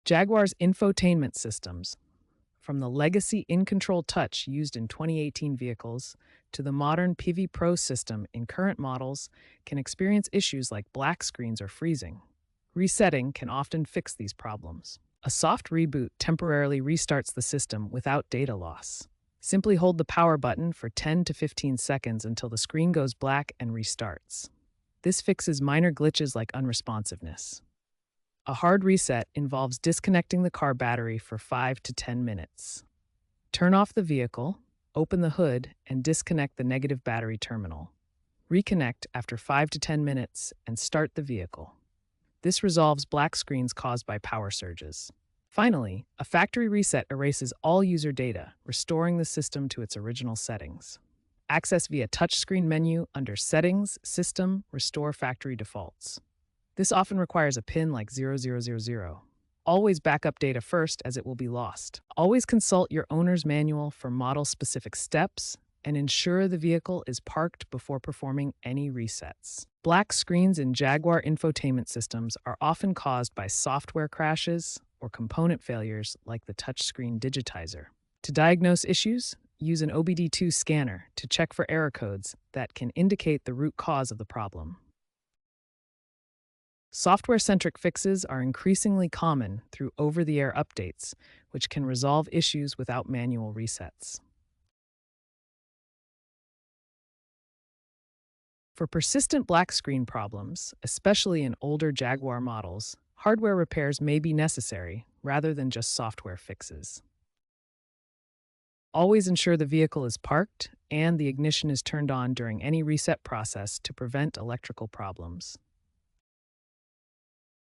Jaguar's infotainment systems, from the legacy in-control touch used in 2018 vehicles to the modern PV Pro system in current models, can experience issues like black screens or freezing. Resetting can often fix these problems. A soft reboot temporarily restarts the system without data loss. Simply hold the power button for 10 to 15 seconds until the screen goes black and restarts. This fixes minor glitches like unresponsiveness. A hard reset involves disconnecting the car battery for 5 to 10 minutes. Turn off the vehicle, open the hood, and disconnect the negative battery terminal. Reconnect after 5 to 10 minutes and start the vehicle. This resolves black screens caused by power surges. Finally, a factory reset erases all user data, restoring the system to its original settings. Access via touchscreen menu under Settings, System, Restore Factory Defaults. This often requires a PIN like 0000. Always backup data first as it will be lost. Always consult your owner's manual for model-specific steps and ensure the vehicle is parked before performing any resets. Black screens in Jaguar infotainment systems are often caused by software crashes or component failures like the touchscreen digitizer. To diagnose issues, use an OBD2 scanner to check for error codes that can indicate the root cause of the problem. Software-centric fixes are increasingly common through over-the-air updates, which can resolve issues without manual resets. For persistent black screen problems, especially in older Jaguar models, hardware repairs may be necessary rather than just software fixes. Always ensure the vehicle is parked and the ignition is turned on during any reset process to prevent electrical problems.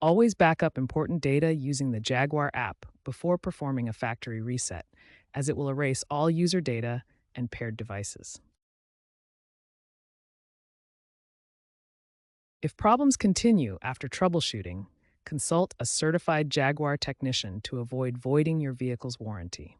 Always back up important data using the Jaguar app before performing a factory reset, as it will erase all user data and paired devices. If problems continue after troubleshooting, consult a certified Jaguar technician to avoid voiding your vehicle's warranty.